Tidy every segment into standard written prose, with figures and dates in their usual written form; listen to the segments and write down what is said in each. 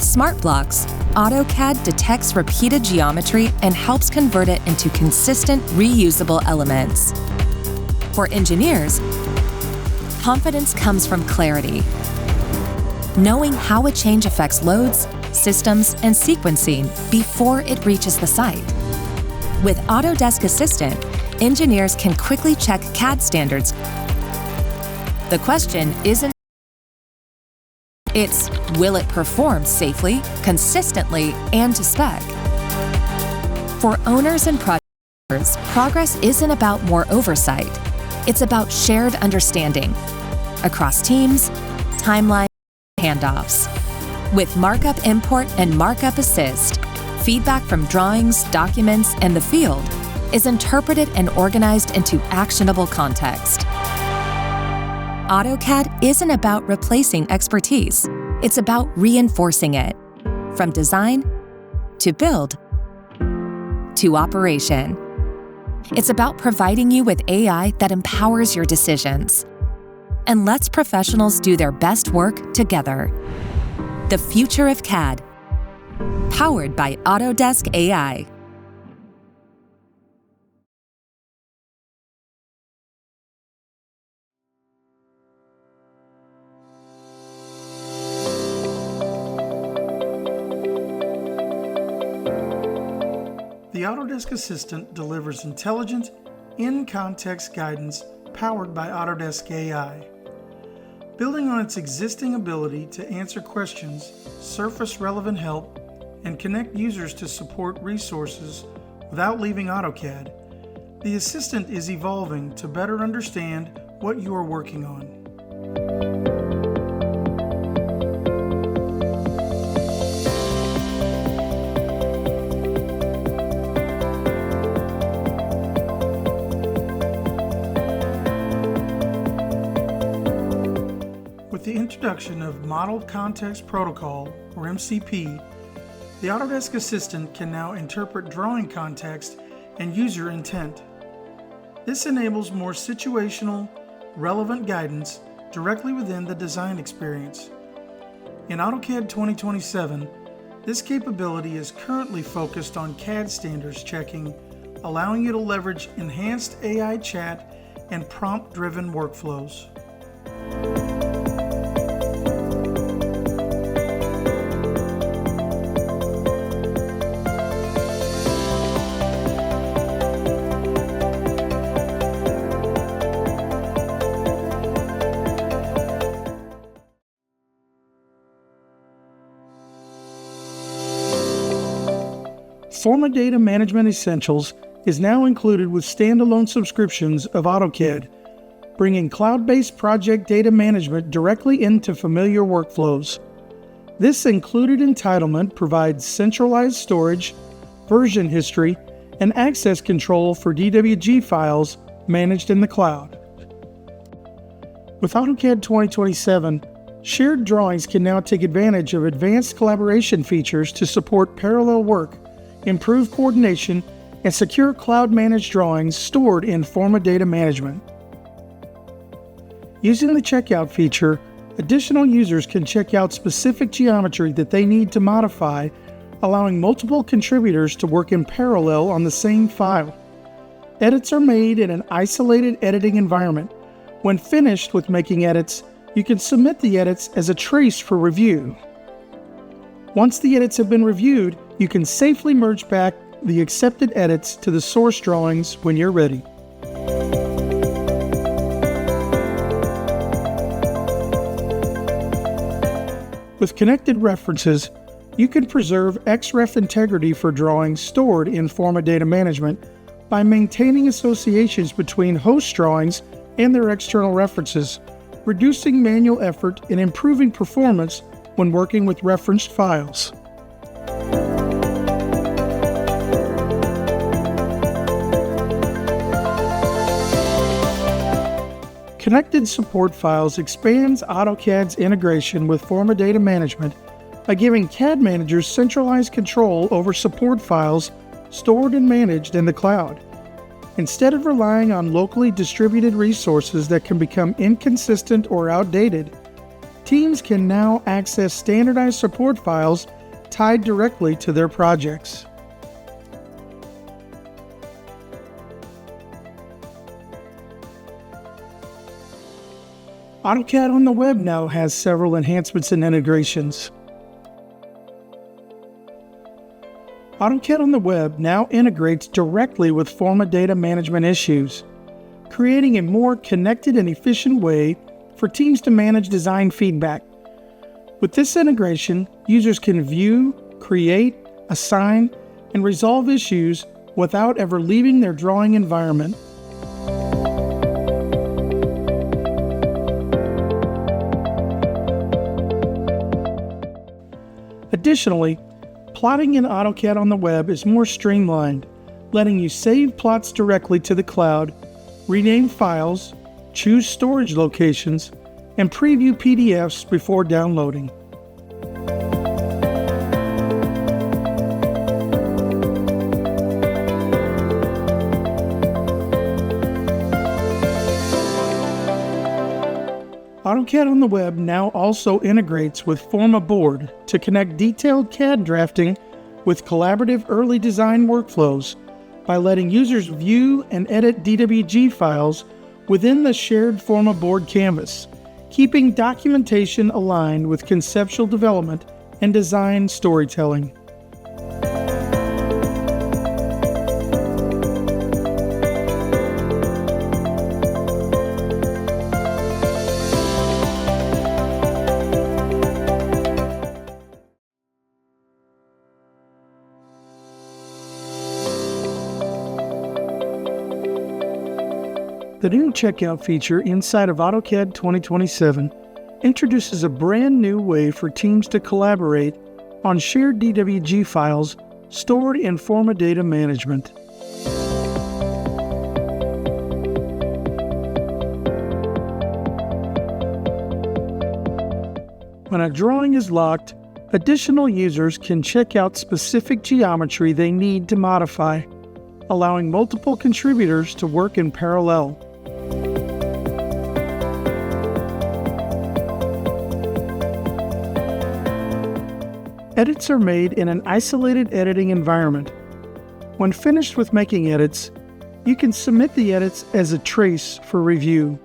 Smart Blocks, AutoCAD detects repeated geometry and helps convert it into consistent, reusable elements. For engineers, confidence comes from clarity, knowing how a change affects loads, systems, and sequencing before it reaches the site. With Autodesk Assistant, engineers can quickly check CAD standards. The question isn't It's, will it perform safely, consistently, and to spec? For owners and projects, progress isn't about more oversight. It's about shared understanding across teams, timelines, and handoffs. With Markup Import and Markup Assist, feedback from drawings, documents, and the field is interpreted and organized into actionable context. AutoCAD isn't about replacing expertise. It's about reinforcing it. From design, to build, to operation. It's about providing you with AI that empowers your decisions and lets professionals do their best work together. The future of CAD. Powered by Autodesk AI. The Autodesk Assistant delivers intelligent, in-context guidance powered by Autodesk AI. Building on its existing ability to answer questions, surface relevant help, and connect users to support resources without leaving AutoCAD, the Assistant is evolving to better understand what you are working on. With the introduction of Model Context Protocol, or MCP, the Autodesk Assistant can now interpret drawing context and user intent. This enables more situational, relevant guidance directly within the design experience. In AutoCAD 2027, this capability is currently focused on CAD standards checking, allowing you to leverage enhanced AI chat and prompt-driven workflows. Forma Data Management Essentials is now included with standalone subscriptions of AutoCAD, bringing cloud-based project data management directly into familiar workflows. This included entitlement provides centralized storage, version history, and access control for DWG files managed in the cloud. With AutoCAD 2027, shared drawings can now take advantage of advanced collaboration features to support parallel work, improve coordination, and secure cloud-managed drawings stored in Forma Data Management. Using the checkout feature, additional users can check out specific geometry that they need to modify, allowing multiple contributors to work in parallel on the same file. Edits are made in an isolated editing environment. When finished with making edits, you can submit the edits as a trace for review. Once the edits have been reviewed, you can safely merge back the accepted edits to the source drawings when you're ready. With connected references, you can preserve XREF integrity for drawings stored in Forma Data Management by maintaining associations between host drawings and their external references, reducing manual effort and improving performance when working with referenced files. Connected support files expands AutoCAD's integration with Forma Data Management by giving CAD managers centralized control over support files stored and managed in the cloud. Instead of relying on locally distributed resources that can become inconsistent or outdated, teams can now access standardized support files tied directly to their projects. AutoCAD on the web now has several enhancements and integrations. AutoCAD on the web now integrates directly with Forma data management issues, creating a more connected and efficient way for teams to manage design feedback. With this integration, users can view, create, assign, and resolve issues without ever leaving their drawing environment. Additionally, plotting in AutoCAD on the web is more streamlined, letting you save plots directly to the cloud, rename files, choose storage locations, and preview PDFs before downloading. AutoCAD on the web now also integrates with Forma Board to connect detailed CAD drafting with collaborative early design workflows by letting users view and edit DWG files within the shared Forma Board canvas, keeping documentation aligned with conceptual development and design storytelling. The new checkout feature inside of AutoCAD 2027 introduces a brand new way for teams to collaborate on shared DWG files stored in Forma data management. When a drawing is locked, additional users can check out specific geometry they need to modify, allowing multiple contributors to work in parallel. Edits are made in an isolated editing environment. When finished with making edits, you can submit the edits as a trace for review.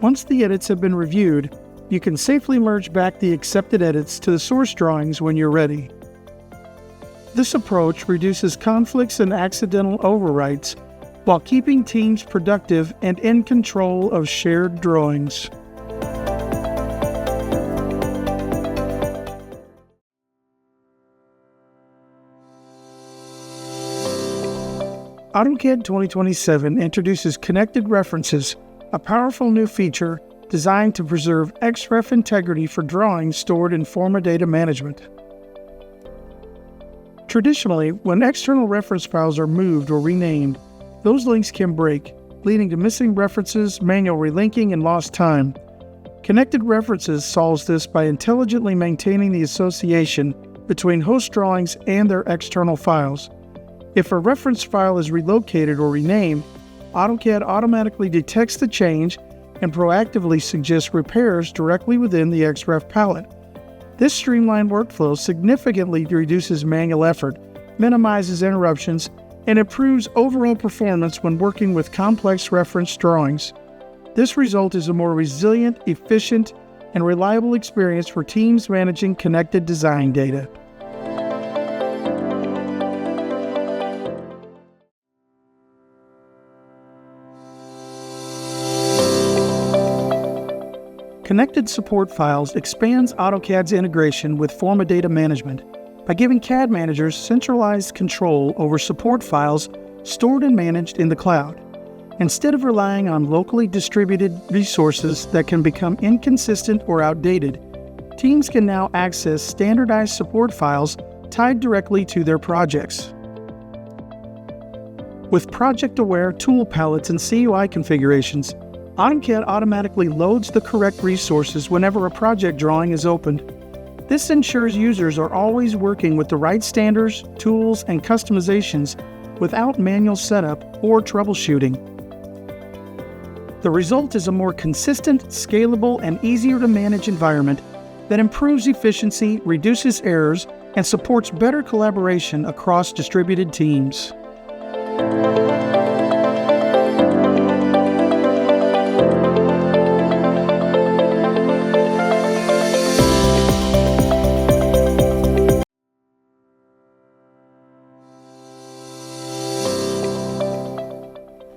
Once the edits have been reviewed, you can safely merge back the accepted edits to the source drawings when you're ready. This approach reduces conflicts and accidental overwrites while keeping teams productive and in control of shared drawings. AutoCAD 2027 introduces connected references, a powerful new feature designed to preserve XREF integrity for drawings stored in Forma data management. Traditionally, when external reference files are moved or renamed, those links can break, leading to missing references, manual relinking, and lost time. Connected References solves this by intelligently maintaining the association between host drawings and their external files. If a reference file is relocated or renamed, AutoCAD automatically detects the change and proactively suggests repairs directly within the XREF palette. This streamlined workflow significantly reduces manual effort, minimizes interruptions, and improves overall performance when working with complex reference drawings. This result is a more resilient, efficient, and reliable experience for teams managing connected design data. Connected Support Files expands AutoCAD's integration with Forma data management by giving CAD managers centralized control over support files stored and managed in the cloud. Instead of relying on locally distributed resources that can become inconsistent or outdated, teams can now access standardized support files tied directly to their projects. With project-aware tool palettes and CUI configurations, AutoCAD automatically loads the correct resources whenever a project drawing is opened. This ensures users are always working with the right standards, tools, and customizations without manual setup or troubleshooting. The result is a more consistent, scalable, and easier to manage environment that improves efficiency, reduces errors, and supports better collaboration across distributed teams.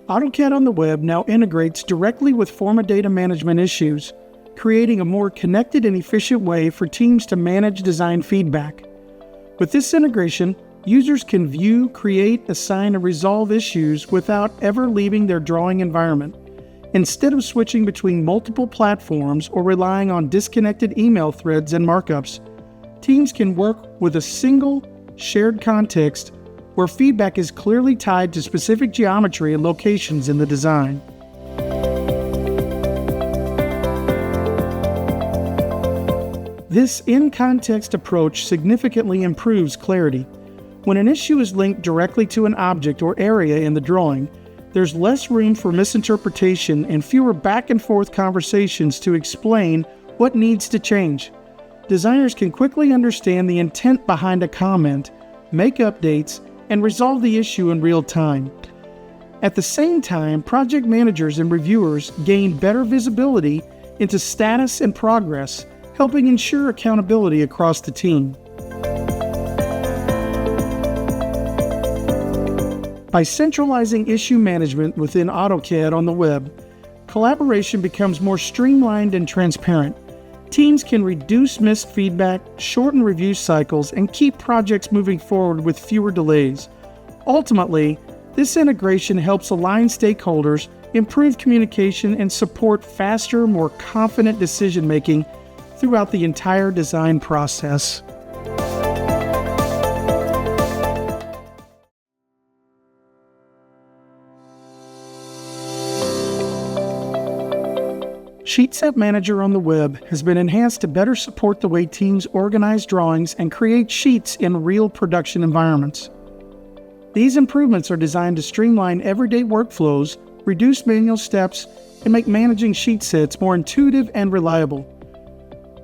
AutoCAD on the web now integrates directly with Forma data management issues, creating a more connected and efficient way for teams to manage design feedback. With this integration, users can view, create, assign, and resolve issues without ever leaving their drawing environment. Instead of switching between multiple platforms or relying on disconnected email threads and markups, teams can work with a single, shared context where feedback is clearly tied to specific geometry and locations in the design. This in-context approach significantly improves clarity. When an issue is linked directly to an object or area in the drawing, there's less room for misinterpretation and fewer back-and-forth conversations to explain what needs to change. Designers can quickly understand the intent behind a comment, make updates, and resolve the issue in real time. At the same time, project managers and reviewers gain better visibility into status and progress, helping ensure accountability across the team. By centralizing issue management within AutoCAD on the web, collaboration becomes more streamlined and transparent. Teams can reduce missed feedback, shorten review cycles, and keep projects moving forward with fewer delays. Ultimately, this integration helps align stakeholders, improve communication, and support faster, more confident decision-making throughout the entire design process. SheetSet Manager on the web has been enhanced to better support the way teams organize drawings and create sheets in real production environments. These improvements are designed to streamline everyday workflows, reduce manual steps, and make managing sheet sets more intuitive and reliable.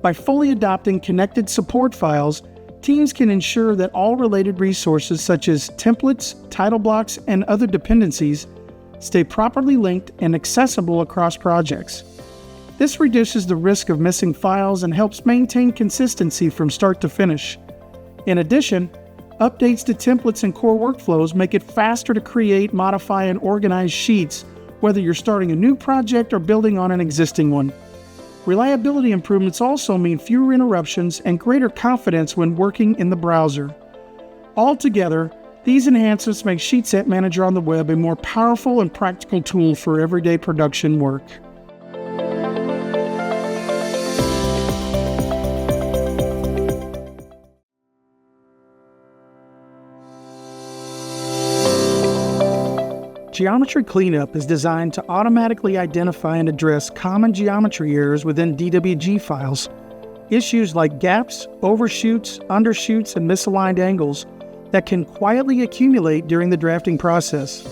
By fully adopting connected support files, teams can ensure that all related resources such as templates, title blocks, and other dependencies stay properly linked and accessible across projects. This reduces the risk of missing files and helps maintain consistency from start to finish. In addition, updates to templates and core workflows make it faster to create, modify, and organize sheets, whether you're starting a new project or building on an existing one. Reliability improvements also mean fewer interruptions and greater confidence when working in the browser. Altogether, these enhancements make SheetSet Manager on the web a more powerful and practical tool for everyday production work. Geometry Cleanup is designed to automatically identify and address common geometry errors within DWG files. Issues like gaps, overshoots, undershoots, and misaligned angles that can quietly accumulate during the drafting process.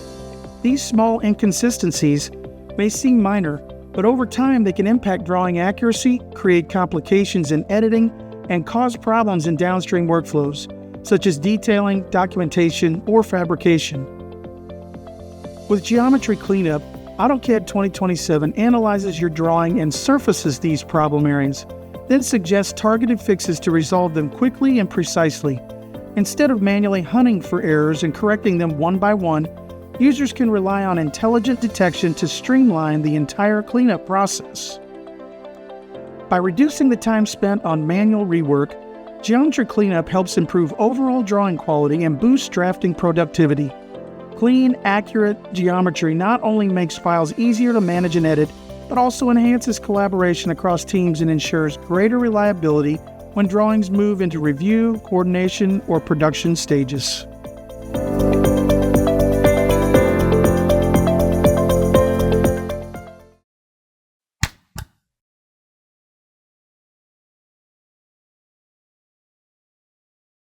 These small inconsistencies may seem minor, but over time they can impact drawing accuracy, create complications in editing, and cause problems in downstream workflows, such as detailing, documentation, or fabrication. With Geometry Cleanup, AutoCAD 2027 analyzes your drawing and surfaces these problem areas, then suggests targeted fixes to resolve them quickly and precisely. Instead of manually hunting for errors and correcting them one by one, users can rely on intelligent detection to streamline the entire cleanup process. By reducing the time spent on manual rework, Geometry Cleanup helps improve overall drawing quality and boost drafting productivity. Clean, accurate geometry not only makes files easier to manage and edit, but also enhances collaboration across teams and ensures greater reliability when drawings move into review, coordination, or production stages.